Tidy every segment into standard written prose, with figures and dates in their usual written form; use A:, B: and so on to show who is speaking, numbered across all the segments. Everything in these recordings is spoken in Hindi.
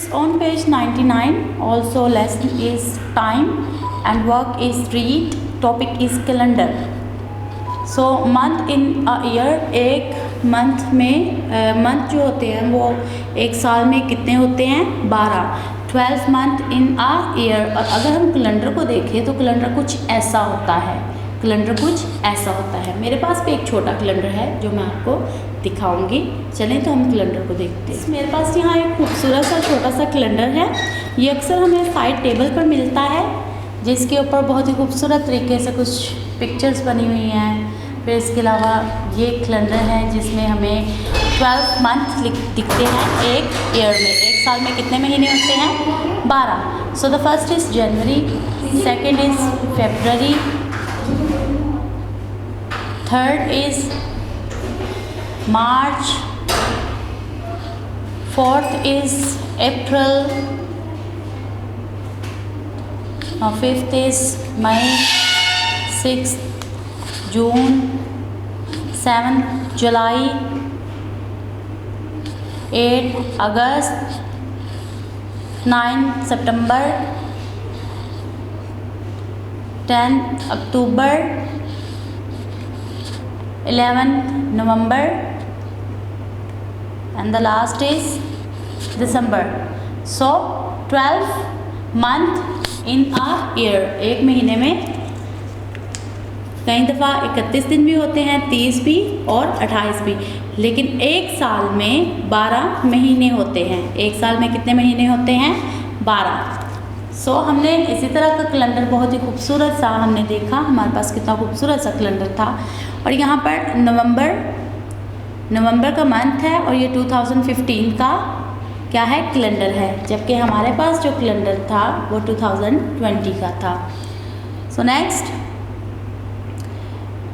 A: On page 99, also lesson is time and work is read, topic is calendar. So month in a year, एक मंथ में मंथ जो होते हैं वो एक साल में कितने होते हैं? 12. 12 मंथ इन आ ईयर. और अगर हम कैलेंडर को देखें तो कैलेंडर कुछ ऐसा होता है, कैलेंडर कुछ ऐसा होता है. मेरे पास भी एक छोटा कैलेंडर है जो मैं आपको दिखाऊंगी. चलें तो हम कैलेंडर को देखते हैं. मेरे पास यहाँ एक खूबसूरत सा छोटा सा कैलेंडर है. ये अक्सर हमें साइड टेबल पर मिलता है, जिसके ऊपर बहुत ही खूबसूरत तरीके से कुछ पिक्चर्स बनी हुई हैं. फिर इसके अलावा ये कैलेंडर है जिसमें हमें 12 मंथ दिखते हैं एक ईयर में. एक साल में कितने महीने होते हैं? 12. So the first is January, second is February, third is March, fourth is April, fifth is May, sixth June, 7 July, 8 August, 9 September, 10 October, 11 November, and the last is December. So 12 month in a year. एक महीने में कई दफ़ा 31 दिन भी होते हैं, 30 भी और 28 भी, लेकिन एक साल में 12 महीने होते हैं. एक साल में कितने महीने होते हैं? 12. सो हमने इसी तरह का कैलेंडर बहुत ही खूबसूरत सा हमने देखा. हमारे पास कितना खूबसूरत सा कैलेंडर था. और यहाँ पर नवंबर का मंथ है और ये 2015 का क्या है? कैलेंडर है. जबकि हमारे पास जो कैलेंडर था वो 2020 का था. सो नेक्स्ट,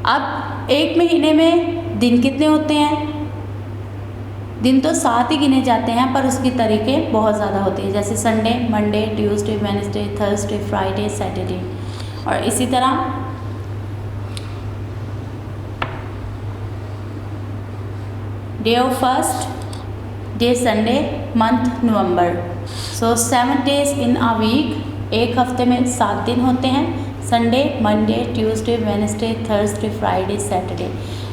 A: अब एक महीने में दिन कितने होते हैं? दिन तो 7 ही गिने जाते हैं, पर उसकी तरीके बहुत ज़्यादा होते हैं. जैसे Sunday, Monday, Tuesday, Wednesday, Thursday, Friday, Saturday. और इसी तरह day of first, day Sunday, month November. So 7 days in a week. एक हफ्ते में 7 दिन होते हैं. Sunday, Monday, Tuesday, Wednesday, Thursday, Friday, Saturday.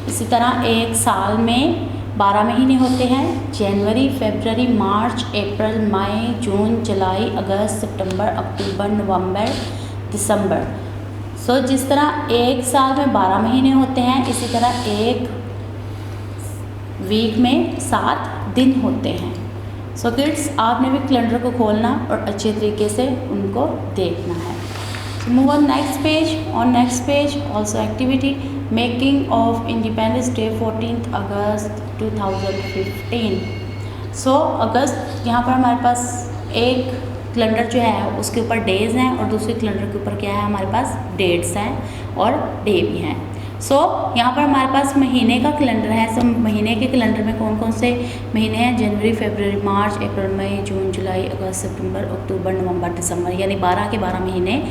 A: इसी तरह एक साल में 12 महीने होते हैं. जनवरी, फरवरी, मार्च, अप्रैल, मई, जून, जुलाई, अगस्त, सितंबर, अक्टूबर, नवंबर, दिसंबर. सो जिस तरह एक साल में 12 महीने होते हैं, इसी तरह एक वीक में 7 दिन होते हैं. सो किड्स, आपने भी कैलेंडर को खोलना और अच्छे तरीके से उनको देखना है. Move on next page. On next page also activity making of Independence Day 14th August 2015. So अगस्त, यहाँ पर हमारे पास एक कैलेंडर जो है उसके ऊपर डेज़ हैं और दूसरे कैलेंडर के ऊपर क्या है? हमारे पास डेट्स हैं और डे भी हैं. सो यहाँ पर हमारे पास महीने का कैलेंडर है. सो महीने के कैलेंडर में कौन कौन से महीने हैं? जनवरी, फरवरी, मार्च, अप्रैल, मई, जून, जुलाई, अगस्त, सितंबर, अक्टूबर, नवंबर, दिसंबर. यानी 12 के 12 महीने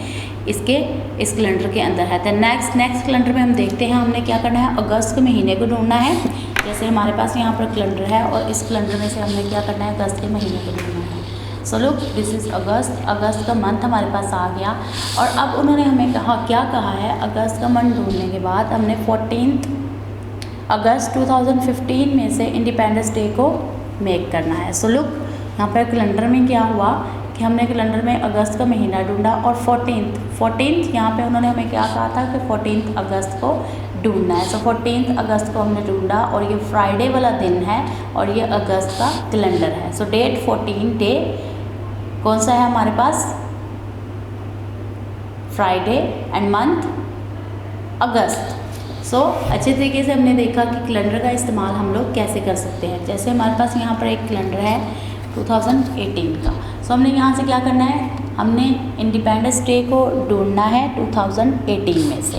A: इस कैलेंडर के अंदर है. तो नेक्स्ट कैलेंडर में हम देखते हैं हमने क्या करना है. अगस्त के महीने को ढूंढना है. जैसे हमारे पास यहाँ पर कैलेंडर है और इस कैलेंडर में से हमने क्या करना है? अगस्त के महीने को ढूंढना है. सो लुक, दिस इज़ अगस्त. अगस्त का मंथ हमारे पास आ गया. और अब उन्होंने हमें क्या कहा है? अगस्त का मंथ ढूंढने के बाद हमने 14 अगस्त 2015 में से इंडिपेंडेंस डे को मेक करना है. सो लुक, यहाँ पर कैलेंडर में क्या हुआ कि हमने कैलेंडर में अगस्त का महीना ढूंढा और 14 यहाँ पे उन्होंने हमें क्या कहा था कि 14 अगस्त को ढूंढना है. सो 14 अगस्त को हमने ढूंढा और ये फ्राइडे वाला दिन है और ये अगस्त का कैलेंडर है. सो डेट 14, डे कौन सा है हमारे पास? फ्राइडे एंड मंथ अगस्त. सो अच्छे तरीके से हमने देखा कि कैलेंडर का इस्तेमाल हम लोग कैसे कर सकते हैं. जैसे हमारे पास यहाँ पर एक कैलेंडर है 2018 का. सो हमने यहाँ से क्या करना है? हमने इंडिपेंडेंस डे को ढूंढना है 2018 में से.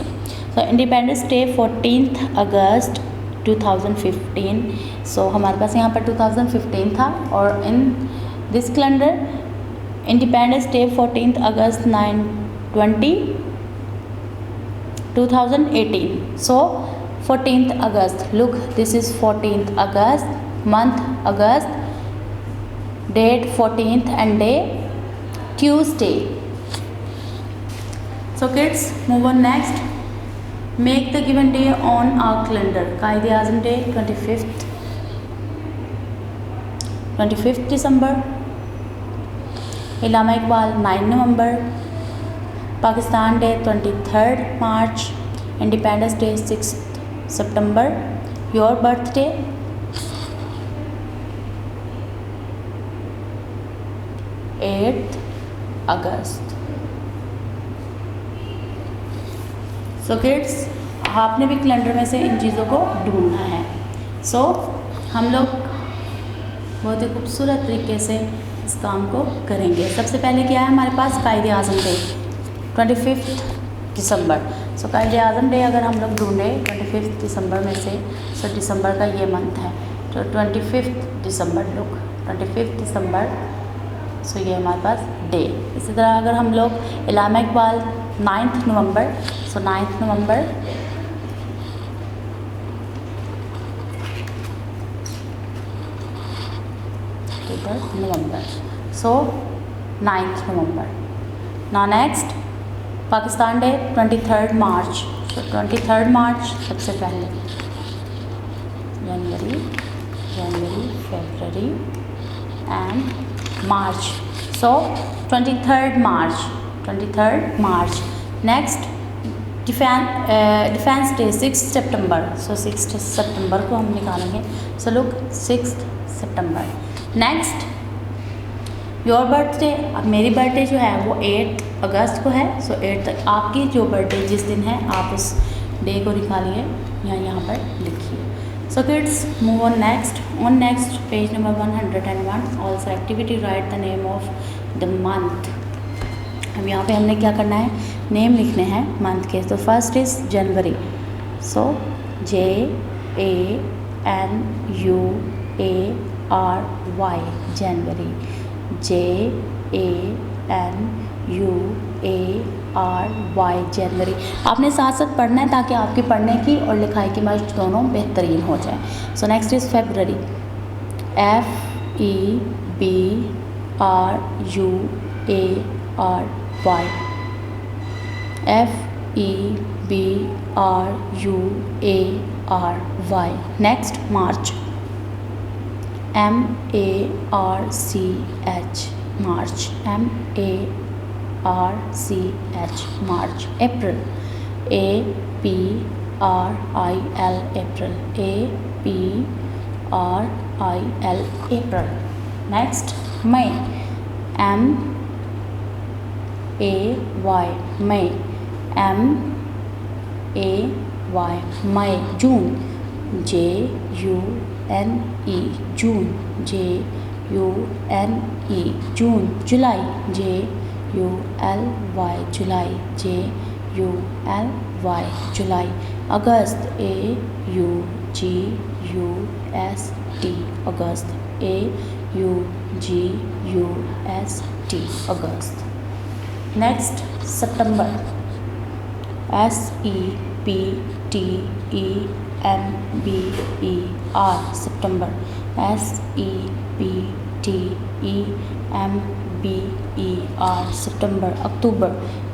A: सो इंडिपेंडेंस डे 14 अगस्त 2015. सो हमारे पास यहाँ पर 2015 था और in this calendar independence day 14 August 2018. So 14th August. Look, this is 14th August, month August, date 14th and day Tuesday. So kids, move on next. Make the given day on our calendar. Quaid-e-Azam Day 25th December. Allama Iqbal 9 November. Pakistan Day 23rd March. Independence Day 6th September. Your birthday? August. So kids, आपने भी कैलेंडर में से इन चीज़ों को ढूंढना है. सो हम लोग बहुत ही खूबसूरत तरीके से इस काम को करेंगे. सबसे पहले क्या है हमारे पास? कायद-ए-आज़म डे 25 दिसंबर. सो कायद-ए-आज़म डे अगर हम लोग ढूंढें 25 दिसंबर में से, सो दिसंबर का ये मंथ है तो 25 दिसंबर. लुक 25 दिसंबर. सो ये हमारे पास डे. इसी तरह अगर हम लोग Allama Iqbal 9 November. So 9 November. November. So 9 November. Now next Pakistan day 23rd March. So 23rd March सबसे पहले. January, February and March. So 23rd March. Next defence day 6 September. So 6 September को हम निकालेंगे. So look 6 September. Next your birthday. अब मेरी बर्थडे जो है वो 8 अगस्त को है. सो 8 तक आपकी जो बर्थडे जिस दिन है आप उस डे को निकालिए या यहाँ पर लिखिए. So kids, move on next. On next page number 101. Also activity right the name of the month. अब यहाँ पे हमने क्या करना है? नेम लिखने हैं मंथ के. तो first is January. So JANUARY January. JANUARY जनवरी. आपने साथ साथ पढ़ना है ताकि आपकी पढ़ने की और लिखाई की मशक दोनों बेहतरीन हो जाए. So next is February. FEBRUARY. Next March. MARCH March. March. April. APRIL April. Next मई. MAY मई. जून. JUNE June. जून. जुलाई. JULY जुलाई. अगस्त. AUGUST अगस्त. नेक्स्ट सितंबर. SEPTEMBER सितंबर. SEPTEMBER सितंबर. अक्टूबर.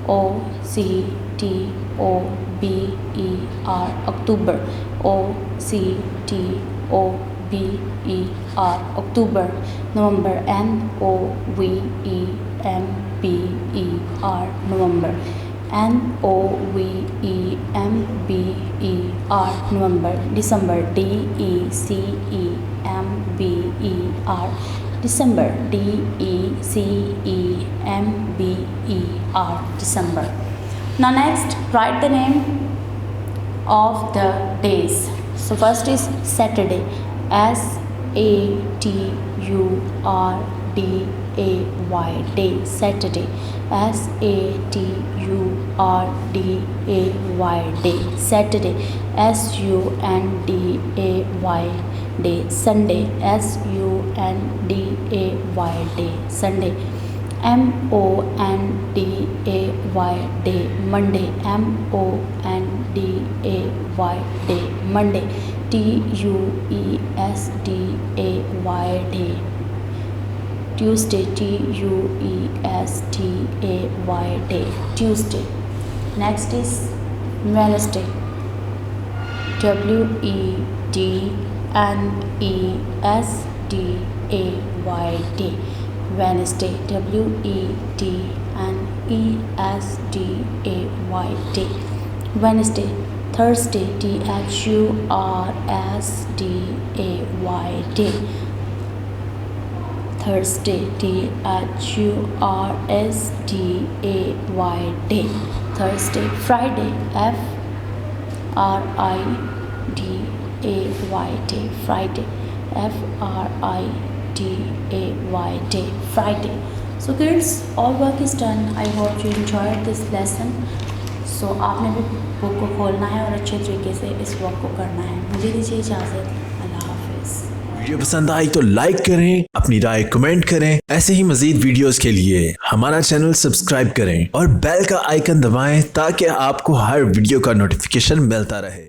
A: OCTOBER अक्टूबर. अक्टूबर. नवंबर. NOVEMBER नवंबर. नवंबर. दिसंबर. DECEMBER दिसंबर. दिसंबर. Now next, write the name of the days. So first is Saturday. SATURDAY day. Saturday. SATURDAY day. Saturday. SUNDAY day. Sunday. SUNDAY day. Sunday. MONDAY day. Monday. MONDAY day. Monday. TUESDAY day. Tuesday, Tuesday, day, Tuesday. Next is Wednesday, Wednesday, day, Wednesday, Wednesday, day, Wednesday. Thursday, Thursday, day, Thursday, day, Thursday. Friday, Friday, Friday, day, Friday. So kids, all work is done. I hope you enjoyed this lesson. So आपने भी बुक को खोलना है और अच्छे तरीके से इस वर्क को करना है। मुझे दीजिए इजाज़त। अल्लाह हाफिज़।
B: वीडियो पसंद आई तो लाइक करें, अपनी राय कमेंट करें। ऐसे ही मजीद वीडियोस के लिए हमारा चैनल सब्सक्राइब करें और बेल का आइकन दबाएं ताकि आपको हर वीडियो का नोटिफिकेशन मिलता रहे।